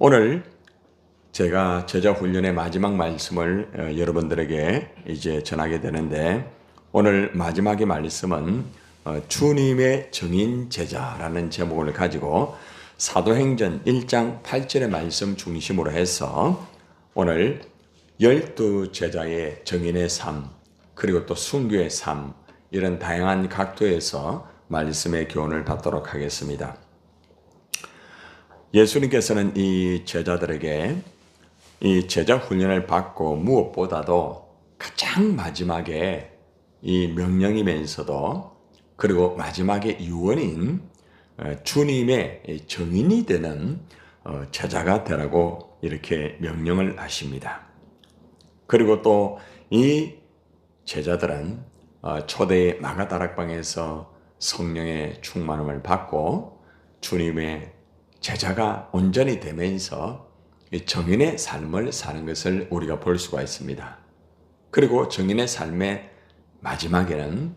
오늘 제가 제자 훈련의 마지막 말씀을 여러분들에게 이제 전하게 되는데, 오늘 마지막의 말씀은 주님의 증인 제자라는 제목을 가지고 사도행전 1장 8절의 말씀 중심으로 해서 오늘 12제자의 증인의 삶, 그리고 또 순교의 삶, 이런 다양한 각도에서 말씀의 교훈을 받도록 하겠습니다. 예수님께서는 이 제자들에게 이 제자 훈련을 받고 무엇보다도 가장 마지막에 이 명령이면서도 그리고 마지막에 유언인 주님의 증인이 되는 제자가 되라고 이렇게 명령을 하십니다. 그리고 또 이 제자들은 초대의 마가다락방에서 성령의 충만함을 받고 주님의 제자가 온전히 되면서 정인의 삶을 사는 것을 우리가 볼 수가 있습니다. 그리고 정인의 삶의 마지막에는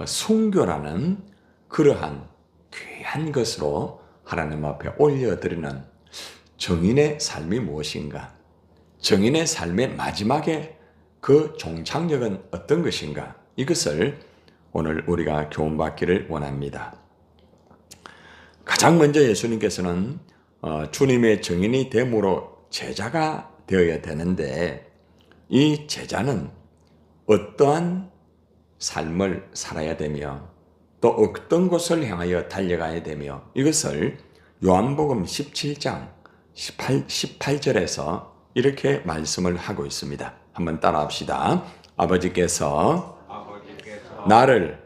순교라는 그러한 귀한 것으로 하나님 앞에 올려드리는 정인의 삶이 무엇인가? 정인의 삶의 마지막에 그 종착역은 어떤 것인가? 이것을 오늘 우리가 교훈받기를 원합니다. 가장 먼저 예수님께서는 주님의 증인이 됨으로 제자가 되어야 되는데, 이 제자는 어떠한 삶을 살아야 되며 또 어떤 곳을 향하여 달려가야 되며, 이것을 요한복음 17장 18절에서 이렇게 말씀을 하고 있습니다. 한번 따라합시다. 아버지께서 나를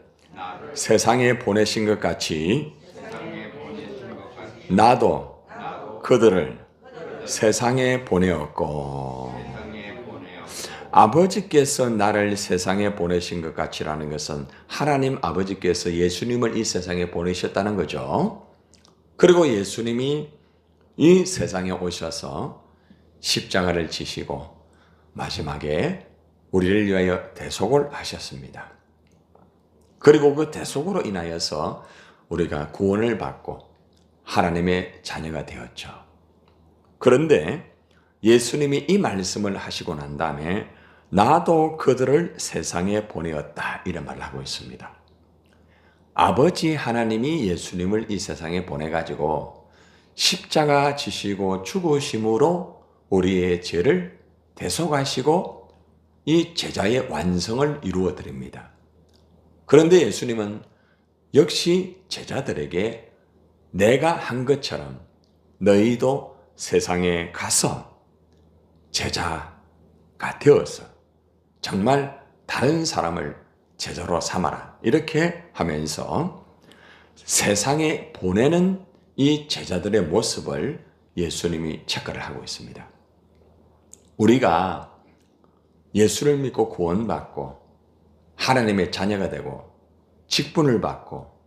세상에 보내신 것 같이 나도 그들을 세상에 보내었고, 아버지께서 나를 세상에 보내신 것 같이라는 것은 하나님 아버지께서 예수님을 이 세상에 보내셨다는 거죠. 그리고 예수님이 이 세상에 오셔서 십자가를 지시고 마지막에 우리를 위하여 대속을 하셨습니다. 그리고 그 대속으로 인하여서 우리가 구원을 받고 하나님의 자녀가 되었죠. 그런데 예수님이 이 말씀을 하시고 난 다음에 나도 그들을 세상에 보내었다, 이런 말을 하고 있습니다. 아버지 하나님이 예수님을 이 세상에 보내가지고 십자가 지시고 죽으심으로 우리의 죄를 대속하시고 이 제자의 완성을 이루어 드립니다. 그런데 예수님은 역시 제자들에게 내가 한 것처럼 너희도 세상에 가서 제자가 되어서 정말 다른 사람을 제자로 삼아라, 이렇게 하면서 세상에 보내는 이 제자들의 모습을 예수님이 체크를 하고 있습니다. 우리가 예수를 믿고 구원받고 하나님의 자녀가 되고 직분을 받고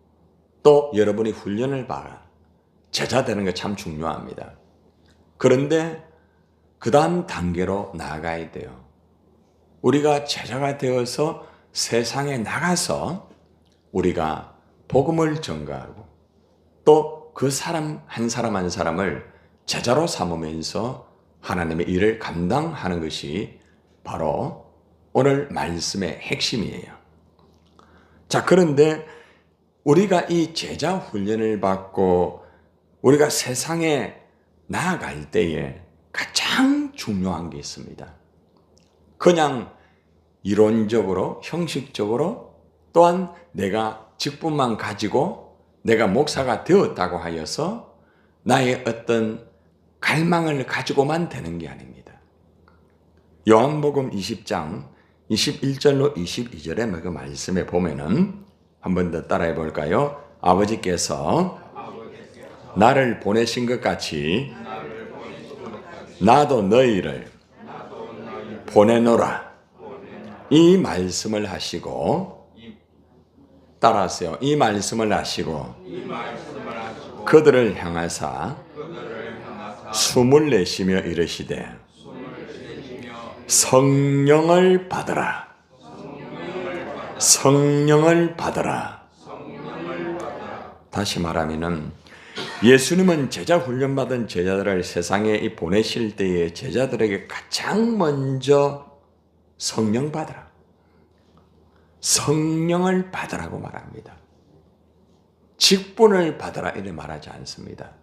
또 여러분이 훈련을 받아 제자 되는 게 참 중요합니다. 그런데 그 다음 단계로 나아가야 돼요. 우리가 제자가 되어서 세상에 나가서 우리가 복음을 전가하고 또 그 사람 한 사람을 제자로 삼으면서 하나님의 일을 감당하는 것이 바로 오늘 말씀의 핵심이에요. 자, 그런데 우리가 이 제자 훈련을 받고 우리가 세상에 나아갈 때에 가장 중요한 게 있습니다. 그냥 이론적으로, 형식적으로, 또한 내가 직분만 가지고 내가 목사가 되었다고 하여서 나의 어떤 갈망을 가지고만 되는 게 아닙니다. 요한복음 20장 21절로 22절의 그 말씀에 보면은 한 번 더 따라해 볼까요? 아버지께서 나를 보내신 것 같이 나도 너희를 보내노라, 이 말씀을 하시고, 따라하세요. 이 말씀을 하시고 그들을 향하사 숨을 내쉬며 이르시되 성령을 받으라, 성령을 받으라. 다시 말하면은 예수님은 제자 훈련받은 제자들을 세상에 보내실 때에 제자들에게 가장 먼저 성령 받으라, 성령을 받으라고 말합니다. 직분을 받으라 이렇게 말하지 않습니다.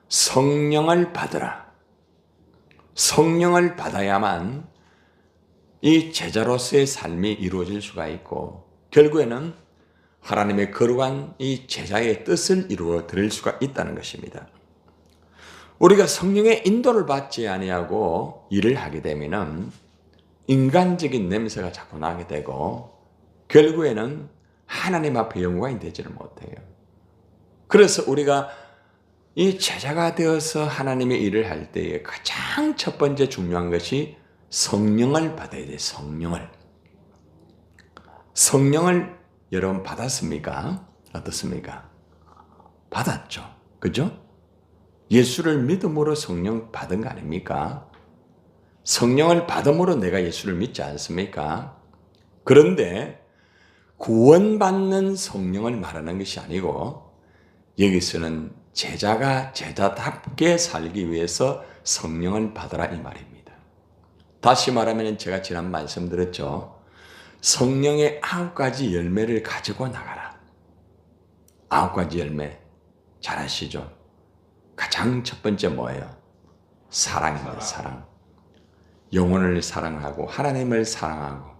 성령을 받으라. 성령을 받아야만 이 제자로서의 삶이 이루어질 수가 있고 결국에는 하나님의 거룩한 이 제자의 뜻을 이루어 드릴 수가 있다는 것입니다. 우리가 성령의 인도를 받지 아니하고 일을 하게 되면은 인간적인 냄새가 자꾸 나게 되고 결국에는 하나님 앞에 영광이 되지를 못해요. 그래서 우리가 이 제자가 되어서 하나님의 일을 할 때에 가장 첫 번째 중요한 것이 성령을 받아야 돼요. 성령을 여러분 받았습니까? 어떻습니까? 받았죠. 그죠? 예수를 믿음으로 성령 받은 거 아닙니까? 성령을 받음으로 내가 예수를 믿지 않습니까? 그런데 구원받는 성령을 말하는 것이 아니고 여기서는 제자가 제자답게 살기 위해서 성령을 받아라 이 말입니다. 다시 말하면 제가 지난 말씀드렸죠. 성령의 9가지 열매를 가지고 나가라. 9가지 열매 잘 아시죠? 가장 첫 번째 뭐예요? 사랑입니다. 사랑. 영혼을 사랑하고 하나님을 사랑하고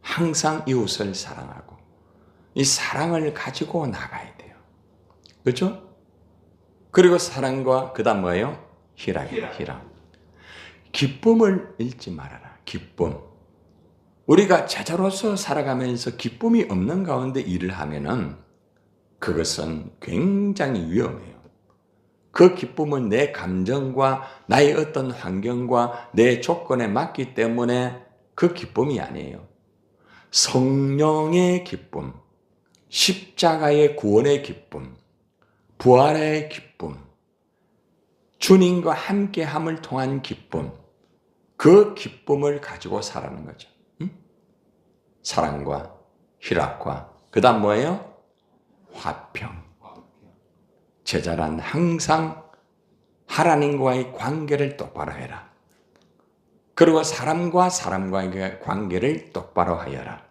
항상 이웃을 사랑하고 이 사랑을 가지고 나가야 돼요. 그렇죠? 그리고 사랑과 그 다음 뭐예요? 희락이에요. 희락. 기쁨을 잃지 말아라. 기쁨. 우리가 제자로서 살아가면서 기쁨이 없는 가운데 일을 하면은 그것은 굉장히 위험해요. 그 기쁨은 내 감정과 나의 어떤 환경과 내 조건에 맞기 때문에 그 기쁨이 아니에요. 성령의 기쁨, 십자가의 구원의 기쁨, 부활의 기쁨, 주님과 함께함을 통한 기쁨, 그 기쁨을 가지고 살아가는 거죠. 사랑과 희락과 그 다음 뭐예요? 화평. 제자란 항상 하나님과의 관계를 똑바로 해라. 그리고 사람과 사람과의 관계를 똑바로 하여라.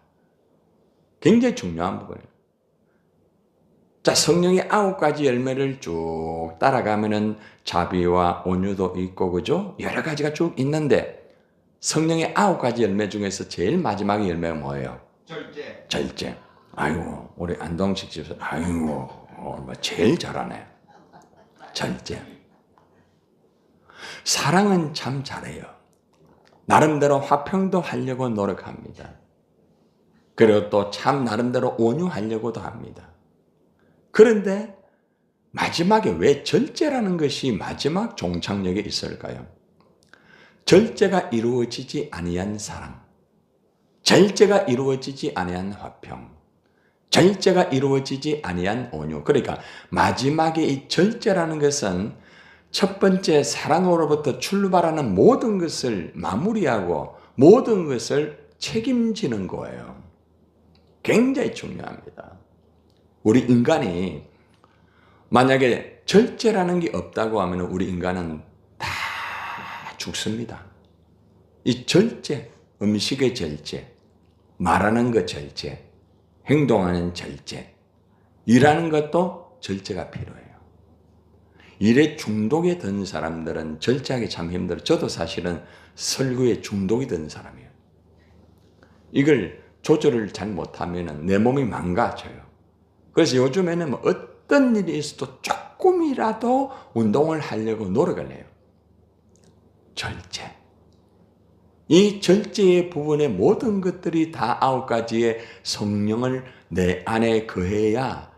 굉장히 중요한 부분이에요. 자, 성령의 9가지 열매를 쭉 따라가면은 자비와 온유도 있고, 그죠? 여러 가지가 쭉 있는데, 성령의 9가지 열매 중에서 제일 마지막 열매가 뭐예요? 절제. 아이고, 우리 안동식 집에서, 아이고, 제일 잘하네. 절제. 사랑은 참 잘해요. 나름대로 화평도 하려고 노력합니다. 그리고 또 참 나름대로 온유하려고도 합니다. 그런데 마지막에 왜 절제라는 것이 마지막 종착역에 있을까요? 절제가 이루어지지 아니한 사랑, 절제가 이루어지지 아니한 화평, 절제가 이루어지지 아니한 온유. 그러니까 마지막에 이 절제라는 것은 첫 번째 사랑으로부터 출발하는 모든 것을 마무리하고 모든 것을 책임지는 거예요. 굉장히 중요합니다. 우리 인간이 만약에 절제라는 게 없다고 하면 우리 인간은 다 죽습니다. 이 절제, 음식의 절제, 말하는 것 절제, 행동하는 절제, 일하는 것도 절제가 필요해요. 일에 중독이 든 사람들은 절제하기 참 힘들어요. 저도 사실은 설교에 중독이 든 사람이에요. 이걸 조절을 잘 못하면 내 몸이 망가져요. 그래서 요즘에는 어떤 일이 있어도 조금이라도 운동을 하려고 노력을 해요. 절제. 이 절제의 부분의 모든 것들이 다 9가지의 성령을 내 안에 거해야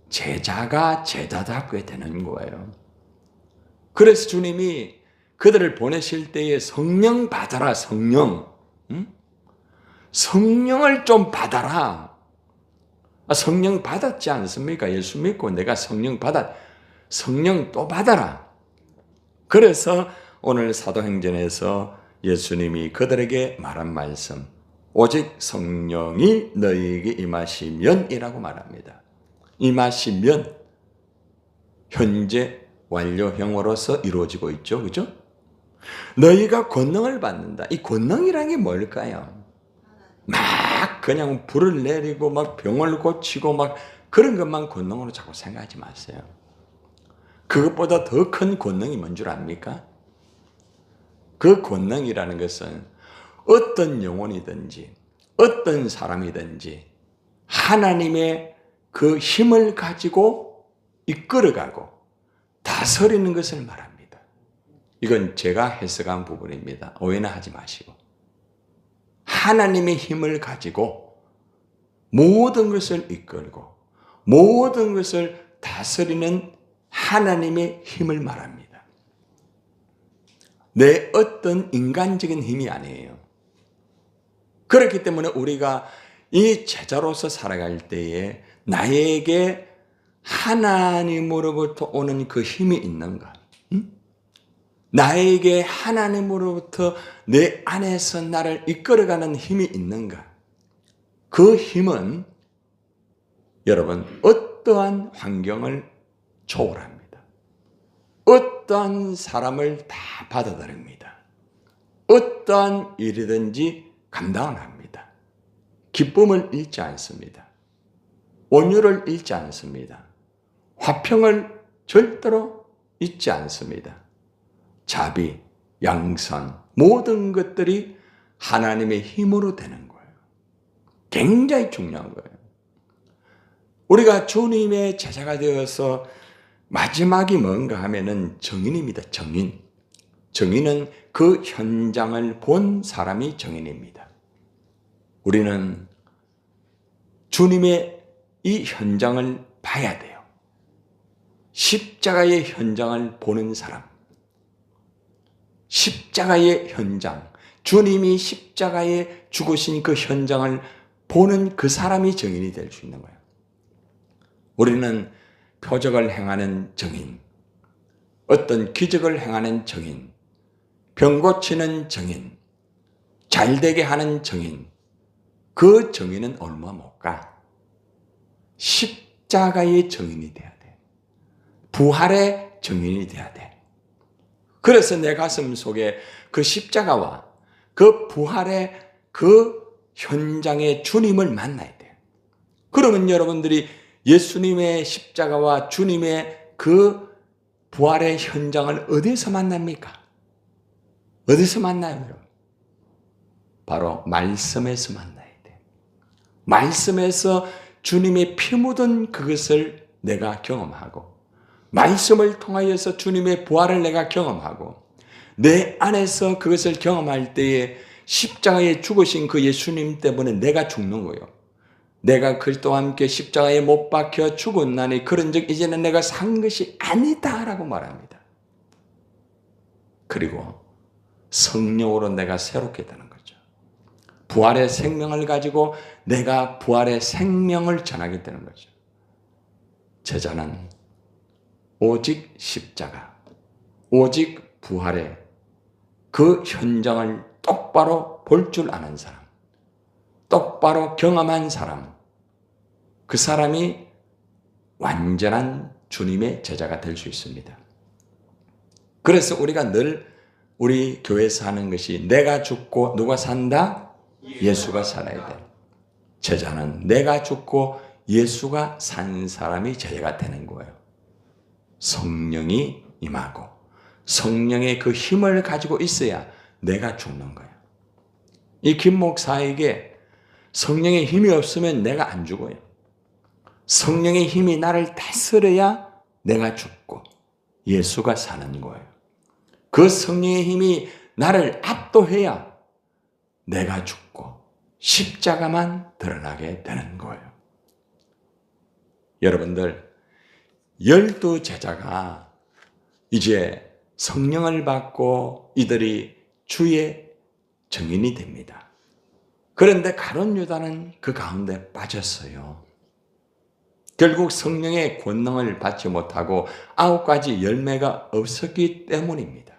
제자가 제자답게 되는 거예요. 그래서 주님이 그들을 보내실 때에 성령 받아라, 성령. 성령을 좀 받아라. 성령 받았지 않습니까? 예수 믿고 내가 성령 또 받아라. 그래서 오늘 사도행전에서 예수님이 그들에게 말한 말씀, 오직 성령이 너희에게 임하시면이라고 말합니다. 임하시면 현재 완료형으로서 이루어지고 있죠. 그죠? 너희가 권능을 받는다. 이 권능이라는 게 뭘까요? 막 그냥 불을 내리고 막 병을 고치고 막 그런 것만 권능으로 자꾸 생각하지 마세요. 그것보다 더 큰 권능이 뭔 줄 압니까? 그 권능이라는 것은 어떤 영혼이든지 어떤 사람이든지 하나님의 그 힘을 가지고 이끌어가고 다스리는 것을 말합니다. 이건 제가 해석한 부분입니다. 오해는 하지 마시고. 하나님의 힘을 가지고 모든 것을 이끌고 모든 것을 다스리는 하나님의 힘을 말합니다. 내 어떤 인간적인 힘이 아니에요. 그렇기 때문에 우리가 이 제자로서 살아갈 때에 나에게 하나님으로부터 오는 그 힘이 있는가? 나에게 하나님으로부터 내 안에서 나를 이끌어가는 힘이 있는가? 그 힘은 여러분 어떠한 환경을 초월합니다. 어떠한 사람을 다 받아들입니다. 어떠한 일이든지 감당을 합니다. 기쁨을 잃지 않습니다. 온유를 잃지 않습니다. 화평을 절대로 잊지 않습니다. 자비, 양선, 모든 것들이 하나님의 힘으로 되는 거예요. 굉장히 중요한 거예요. 우리가 주님의 제자가 되어서 마지막이 뭔가 하면은 정인입니다. 정인. 정인은 그 현장을 본 사람이 정인입니다. 우리는 주님의 이 현장을 봐야 돼요. 십자가의 현장을 보는 사람. 십자가의 현장. 주님이 십자가에 죽으신 그 현장을 보는 그 사람이 정인이 될 수 있는 거예요. 우리는 표적을 행하는 정인, 어떤 기적을 행하는 정인, 병 고치는 정인, 잘되게 하는 정인, 그 정인은 얼마 못 가. 십자가의 정인이 돼야 돼. 부활의 정인이 돼야 돼. 그래서 내 가슴 속에 그 십자가와 그 부활의 그 현장의 주님을 만나야 돼. 그러면 여러분들이 예수님의 십자가와 주님의 그 부활의 현장을 어디서 만납니까? 어디서 만나요, 여러분? 바로 말씀에서 만나야 돼. 말씀에서 주님의 피 묻은 그것을 내가 경험하고 말씀을 통하여서 주님의 부활을 내가 경험하고 내 안에서 그것을 경험할 때에 십자가에 죽으신 그 예수님 때문에 내가 죽는 거예요. 내가 그리스도와 함께 십자가에 못 박혀 죽었나니 그런즉 이제는 내가 산 것이 아니다라고 말합니다. 그리고 성령으로 내가 새롭게 되는 거죠. 부활의 생명을 가지고 내가 부활의 생명을 전하게 되는 거죠. 제자는 오직 십자가, 오직 부활의 그 현장을 똑바로 볼 줄 아는 사람, 똑바로 경험한 사람, 그 사람이 완전한 주님의 제자가 될 수 있습니다. 그래서 우리가 늘 우리 교회에서 하는 것이 내가 죽고 누가 산다? 예수가 살아야 돼. 제자는 내가 죽고 예수가 산 사람이 제자가 되는 거예요. 성령이 임하고 성령의 그 힘을 가지고 있어야 내가 죽는 거예요. 이 김 목사에게 성령의 힘이 없으면 내가 안 죽어요. 성령의 힘이 나를 다스려야 내가 죽고 예수가 사는 거예요. 그 성령의 힘이 나를 압도해야 내가 죽고 십자가만 드러나게 되는 거예요. 여러분들 12 제자가 이제 성령을 받고 이들이 주의 증인이 됩니다. 그런데 가룟 유다는 그 가운데 빠졌어요. 결국 성령의 권능을 받지 못하고 9가지 열매가 없었기 때문입니다.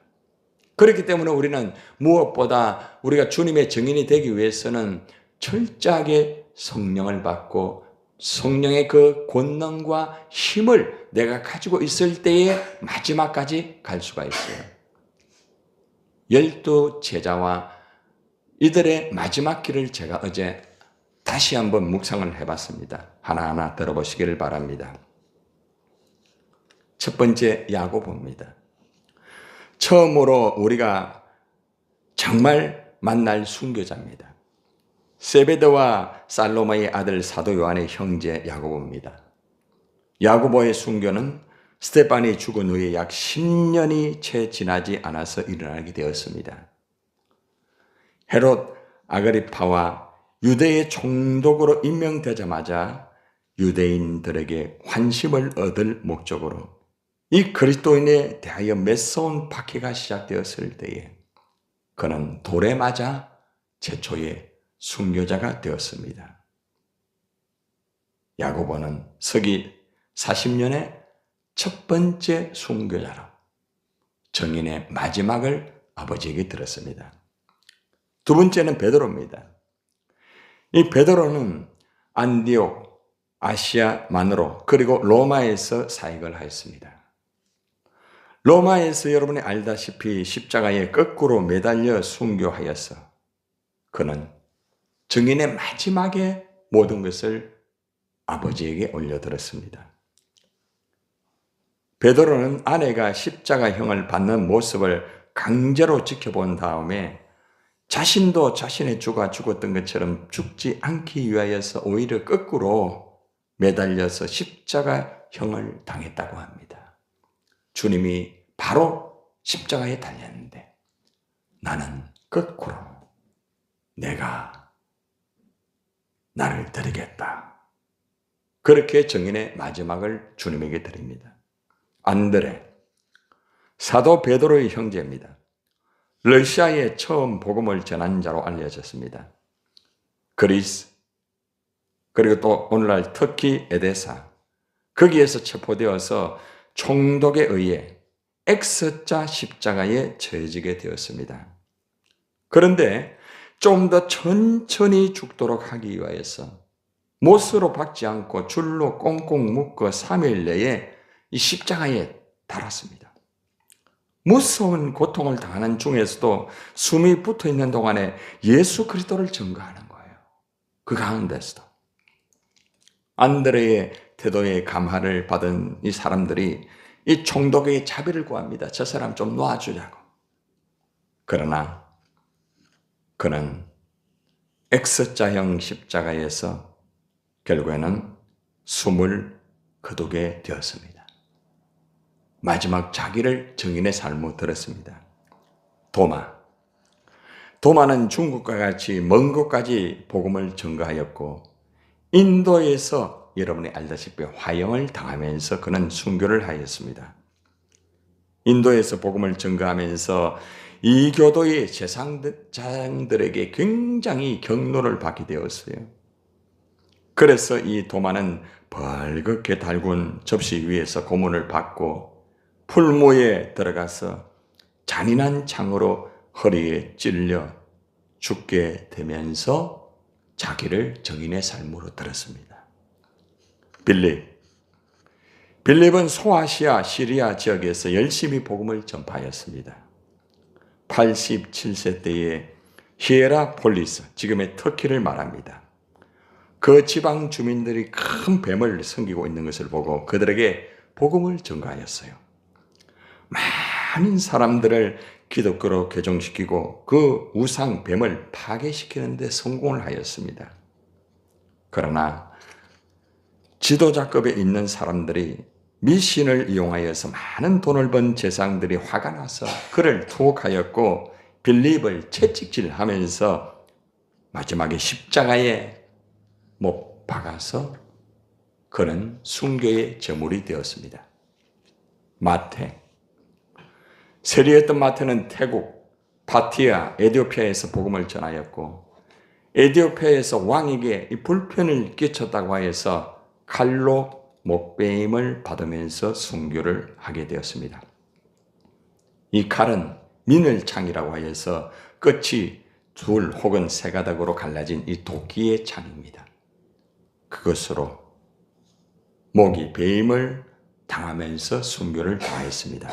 그렇기 때문에 우리는 무엇보다 우리가 주님의 증인이 되기 위해서는 철저하게 성령을 받고 성령의 그 권능과 힘을 내가 가지고 있을 때에 마지막까지 갈 수가 있어요. 12 제자와 이들의 마지막 길을 제가 어제 다시 한번 묵상을 해봤습니다. 하나하나 들어보시기를 바랍니다. 첫 번째 야고보입니다. 처음으로 우리가 정말 만날 순교자입니다. 세베드와 살로메의 아들 사도 요한의 형제 야고보입니다. 야고보의 순교는 스데반이 죽은 후에 약 10년이 채 지나지 않아서 일어나게 되었습니다. 헤롯 아그리파와 유대의 총독으로 임명되자마자 유대인들에게 환심을 얻을 목적으로 이 그리스도인에 대하여 매서운 박해가 시작되었을 때에 그는 돌에 맞아 최초의 순교자가 되었습니다. 야고보는 서기 40년의 첫 번째 순교자로 정인의 마지막을 아버지에게 들었습니다. 두 번째는 베드로입니다. 이 베드로는 안디옥, 아시아 마느로 그리고 로마에서 사역을 하였습니다. 로마에서 여러분이 알다시피 십자가에 거꾸로 매달려 순교하여서 그는 증인의 마지막에 모든 것을 아버지에게 올려드렸습니다. 베드로는 아내가 십자가형을 받는 모습을 강제로 지켜본 다음에 자신도 자신의 주가 죽었던 것처럼 죽지 않기 위하여서 오히려 거꾸로 매달려서 십자가형을 당했다고 합니다. 주님이 바로 십자가에 달렸는데 나는 거꾸로 내가 나를 드리겠다. 그렇게 정인의 마지막을 주님에게 드립니다. 안드레, 사도 베드로의 형제입니다. 러시아에 처음 복음을 전한 자로 알려졌습니다. 그리스, 그리고 또 오늘날 터키 에데사, 거기에서 체포되어서 총독에 의해 X자 십자가에 처해지게 되었습니다. 그런데 좀 더 천천히 죽도록 하기 위하여서 못으로 박지 않고 줄로 꽁꽁 묶어 3일 내에 이 십자가에 달았습니다. 무서운 고통을 당하는 중에서도 숨이 붙어있는 동안에 예수 그리스도를 증거하는 거예요. 그 가운데서도. 안드레의 태도의 감화를 받은 이 사람들이 이 총독에게 자비를 구합니다. 저 사람 좀 놔주자고. 그러나 그는 X자형 십자가에서 결국에는 숨을 거두게 되었습니다. 마지막 자기를 증인의 삶으로 들었습니다. 도마는 중국과 같이 먼 곳까지 복음을 전가하였고 인도에서 여러분이 알다시피 화형을 당하면서 그는 순교를 하였습니다. 인도에서 복음을 전가하면서 이교도의 제사장들에게 굉장히 경로를 받게 되었어요. 그래서 이 도마는 벌겋게 달군 접시 위에서 고문을 받고 풀무에 들어가서 잔인한 창으로 허리에 찔려 죽게 되면서 자기를 정인의 삶으로 들었습니다. 빌립은 소아시아, 시리아 지역에서 열심히 복음을 전파하였습니다. 87세 때에 히에라폴리스, 지금의 터키를 말합니다. 그 지방 주민들이 큰 뱀을 섬기고 있는 것을 보고 그들에게 복음을 전가하였어요. 많은 사람들을 기독교로 개종시키고 그 우상 뱀을 파괴시키는 데 성공을 하였습니다. 그러나 지도자급에 있는 사람들이 미신을 이용하여서 많은 돈을 번 재상들이 화가 나서 그를 투옥하였고 빌립을 채찍질하면서 마지막에 십자가에 못 박아서 그는 순교의 제물이 되었습니다. 마태, 세리였던 마태는 태국, 파티아, 에티오피아에서 복음을 전하였고 에티오피아에서 왕에게 이 불편을 끼쳤다고 하여서 칼로 목베임을 받으면서 순교를 하게 되었습니다. 이 칼은 민을창이라고 하여서 끝이 둘 혹은 세 가닥으로 갈라진 이 도끼의 창입니다. 그것으로 목이 배임을 당하면서 순교를 당했습니다.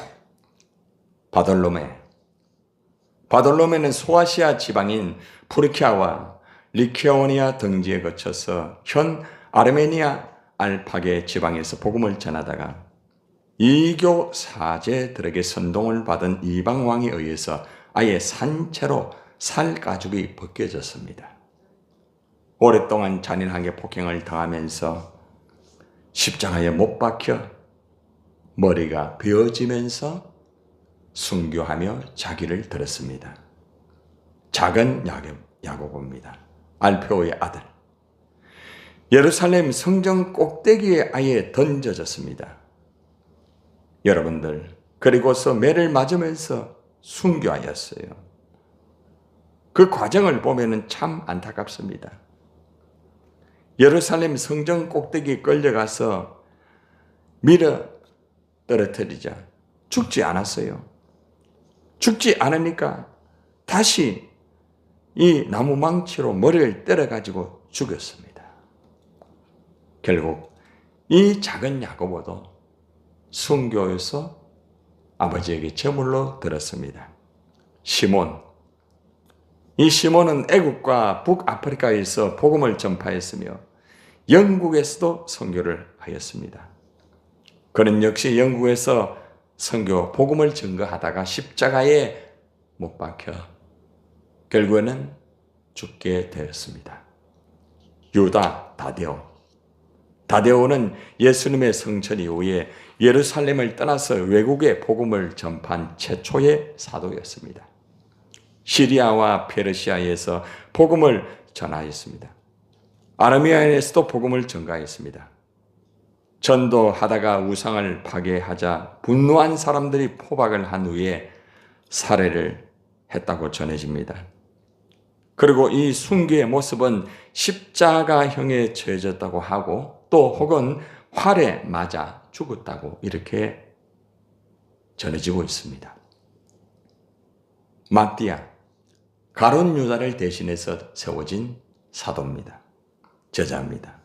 바돌로메는 소아시아 지방인 프르키아와 리케오니아 등지에 거쳐서 현 아르메니아 알파게 지방에서 복음을 전하다가 이교 사제들에게 선동을 받은 이방 왕에 의해서 아예 산채로 살 가죽이 벗겨졌습니다. 오랫동안 잔인하게 폭행을 당하면서 십자가에 못 박혀 머리가 베어지면서 순교하며 자기를 들었습니다. 작은 야고보입니다. 알페오의 아들. 예루살렘 성전 꼭대기에 아예 던져졌습니다. 여러분들, 그리고서 매를 맞으면서 순교하였어요. 그 과정을 보면 참 안타깝습니다. 예루살렘 성전 꼭대기에 끌려가서 밀어 떨어뜨리자 죽지 않았어요. 죽지 않으니까 다시 이 나무 망치로 머리를 때려가지고 죽였습니다. 결국 이 작은 야고보도 순교해서 아버지에게 제물로 드렸습니다. 시몬. 이 시몬은 애국과 북아프리카에서 복음을 전파했으며 영국에서도 선교를 하였습니다. 그는 역시 영국에서 선교 복음을 증거하다가 십자가에 못 박혀 결국에는 죽게 되었습니다. 유다 다데오는 예수님의 성천 이후에 예루살렘을 떠나서 외국에 복음을 전파한 최초의 사도였습니다. 시리아와 페르시아에서 복음을 전하였습니다. 아라미아에서도 복음을 전가했습니다. 전도하다가 우상을 파괴하자 분노한 사람들이 포박을 한 후에 살해를 했다고 전해집니다. 그리고 이 순교의 모습은 십자가형에 처해졌다고 하고 또 혹은 활에 맞아 죽었다고 이렇게 전해지고 있습니다. 마띠아, 가룟 유다를 대신해서 세워진 사도입니다. 제자입니다.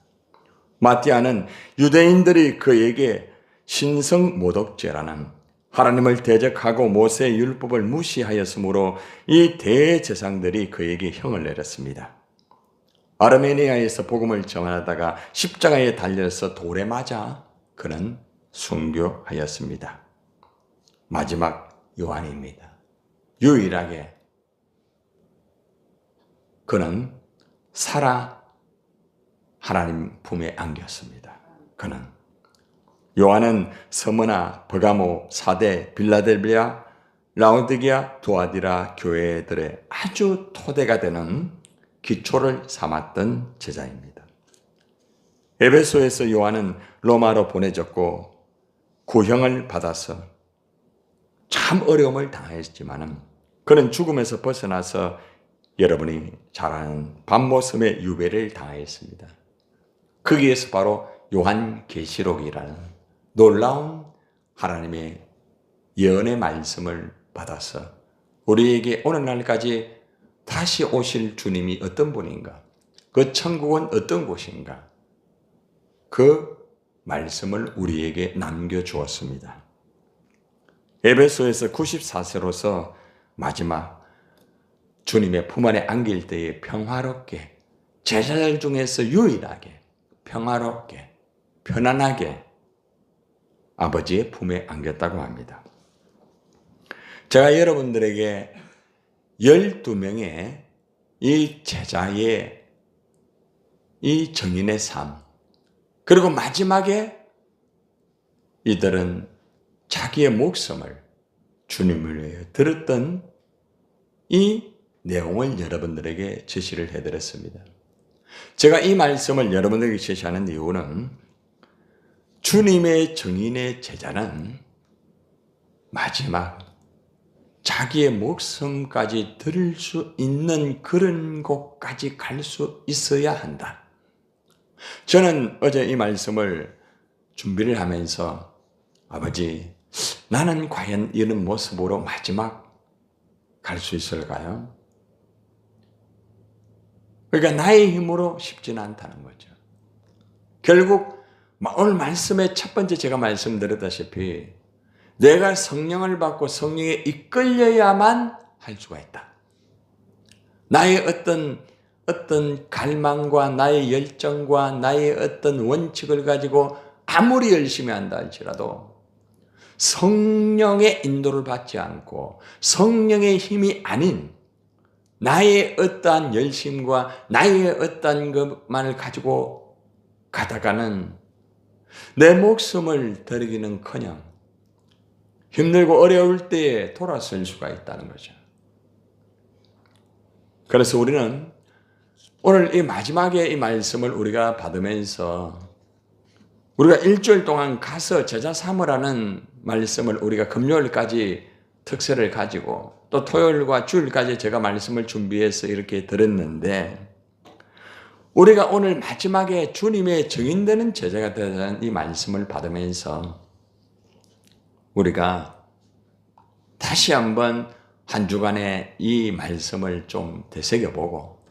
마띠아는 유대인들이 그에게 신성모독죄라는 하나님을 대적하고 모세의 율법을 무시하였으므로 이 대제사장들이 그에게 형을 내렸습니다. 아르메니아에서 복음을 전하다가 십자가에 달려서 돌에 맞아 그는 순교하였습니다. 마지막 요한입니다. 유일하게 그는 살아 하나님 품에 안겼습니다. 그는 요한은 서머나, 버가모, 사대, 빌라델비아, 라오디게아, 두아디라 교회들의 아주 토대가 되는 기초를 삼았던 제자입니다. 에베소에서 요한은 로마로 보내졌고 구형을 받아서 참 어려움을 당했지만 그는 죽음에서 벗어나서 여러분이 잘 아는 밤모섬의 유배를 당했습니다. 거기에서 바로 요한계시록이라는 놀라운 하나님의 예언의 말씀을 받아서 우리에게 오늘날까지 다시 오실 주님이 어떤 분인가, 그 천국은 어떤 곳인가, 그 말씀을 우리에게 남겨주었습니다. 에베소에서 94세로서 마지막 주님의 품 안에 안길 때에 평화롭게, 제자들 중에서 유일하게 평화롭게, 편안하게 아버지의 품에 안겼다고 합니다. 제가 여러분들에게 12명의 이 제자의 이 정인의 삶, 그리고 마지막에 이들은 자기의 목숨을 주님을 위해 들었던 이 내용을 여러분들에게 제시를 해드렸습니다. 제가 이 말씀을 여러분들에게 제시하는 이유는 주님의 정인의 제자는 마지막 자기의 목숨까지 들을 수 있는 그런 곳까지 갈 수 있어야 한다. 저는 어제 이 말씀을 준비를 하면서 아버지, 나는 과연 이런 모습으로 마지막 갈 수 있을까요? 그러니까 나의 힘으로 쉽지는 않다는 거죠. 결국 오늘 말씀의 첫 번째 제가 말씀드렸다시피 내가 성령을 받고 성령에 이끌려야만 할 수가 있다. 나의 어떤 갈망과 나의 열정과 나의 어떤 원칙을 가지고 아무리 열심히 한다 할지라도 성령의 인도를 받지 않고 성령의 힘이 아닌 나의 어떠한 열심과 나의 어떠한 것만을 가지고 가다가는 내 목숨을 드리기는커녕 힘들고 어려울 때에 돌아설 수가 있다는 거죠. 그래서 우리는 오늘 이 마지막에 이 말씀을 우리가 받으면서 우리가 일주일 동안 가서 제자 삼으라는 말씀을 우리가 금요일까지 특세를 가지고 또 토요일과 주일까지 제가 말씀을 준비해서 이렇게 들었는데 우리가 오늘 마지막에 주님의 증인되는 제자가 되는 이 말씀을 받으면서 우리가 다시 한번 한 주간의 이 말씀을 좀 되새겨보고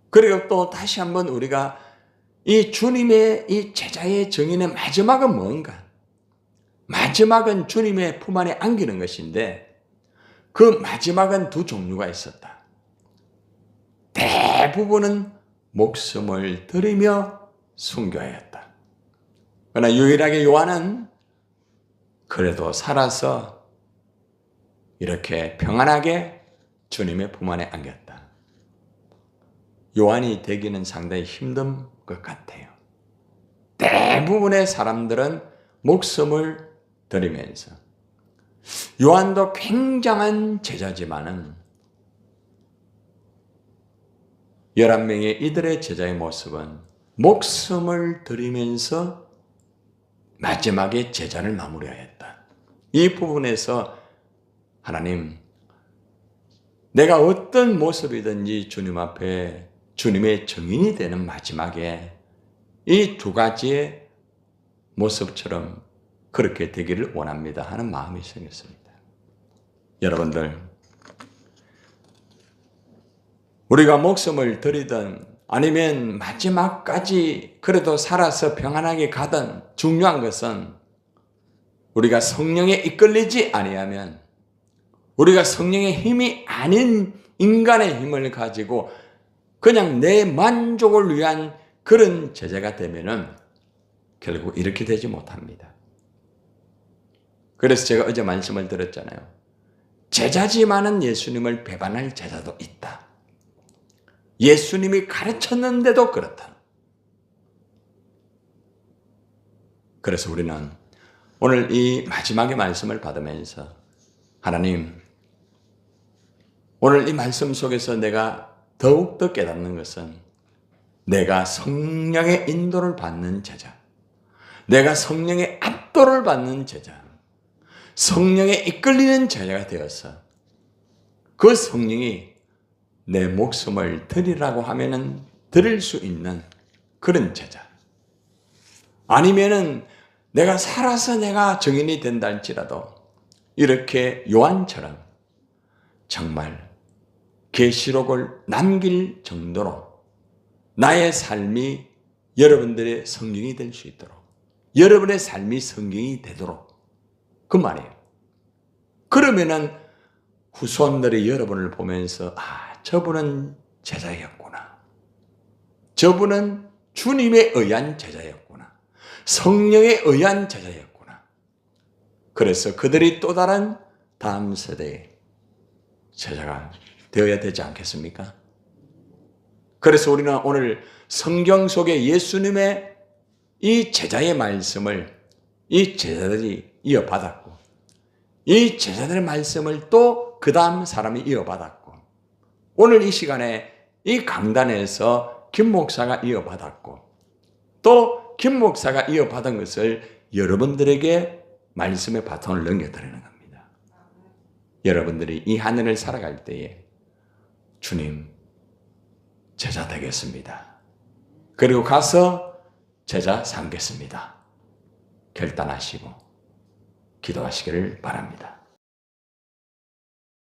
그리고 또 다시 한번 우리가 이 주님의 이 제자의 증인의 마지막은 뭔가? 마지막은 주님의 품 안에 안기는 것인데 그 마지막은 두 종류가 있었다. 대부분은 목숨을 들이며 순교하였다. 그러나 유일하게 요한은 그래도 살아서 이렇게 평안하게 주님의 품 안에 안겼다. 요한이 되기는 상당히 힘든 것 같아요. 대부분의 사람들은 목숨을 들이면서 요한도 굉장한 제자지만은 11명의 이들의 제자의 모습은 목숨을 들이면서 마지막에 제자를 마무리하였다. 이 부분에서 하나님, 내가 어떤 모습이든지 주님 앞에 주님의 증인이 되는 마지막에 이 두 가지의 모습처럼 그렇게 되기를 원합니다 하는 마음이 생겼습니다. 여러분들, 우리가 목숨을 들이든 아니면 마지막까지 그래도 살아서 평안하게 가든 중요한 것은 우리가 성령에 이끌리지 아니하면 우리가 성령의 힘이 아닌 인간의 힘을 가지고 그냥 내 만족을 위한 그런 제자가 되면은 결국 이렇게 되지 못합니다. 그래서 제가 어제 말씀을 드렸잖아요. 제자지만은 예수님을 배반할 제자도 있다. 예수님이 가르쳤는데도 그렇다. 그래서 우리는 오늘 이 마지막의 말씀을 받으면서 하나님, 오늘 이 말씀 속에서 내가 더욱더 깨닫는 것은 내가 성령의 인도를 받는 제자, 내가 성령의 압도를 받는 제자, 성령에 이끌리는 제자가 되어서 그 성령이 내 목숨을 드리라고 하면은 드릴 수 있는 그런 제자. 아니면은 내가 살아서 내가 증인이 된다 할지라도 이렇게 요한처럼 정말 계시록을 남길 정도로 나의 삶이 여러분들의 성경이 될 수 있도록 여러분의 삶이 성경이 되도록 그 말이에요. 그러면은 후손들이 여러분을 보면서 저분은 제자였구나. 저분은 주님에 의한 제자였구나. 성령에 의한 제자였구나. 그래서 그들이 또 다른 다음 세대의 제자가 되어야 되지 않겠습니까? 그래서 우리는 오늘 성경 속에 예수님의 이 제자의 말씀을 이 제자들이 이어받았고 이 제자들의 말씀을 또 그 다음 사람이 이어받았고 오늘 이 시간에 이 강단에서 김 목사가 이어받았고 또 김 목사가 이어받은 것을 여러분들에게 말씀의 바통을 넘겨드리는 겁니다. 여러분들이 이 하늘을 살아갈 때에 주님 제자 되겠습니다. 그리고 가서 제자 삼겠습니다. 결단하시고 기도하시기를 바랍니다.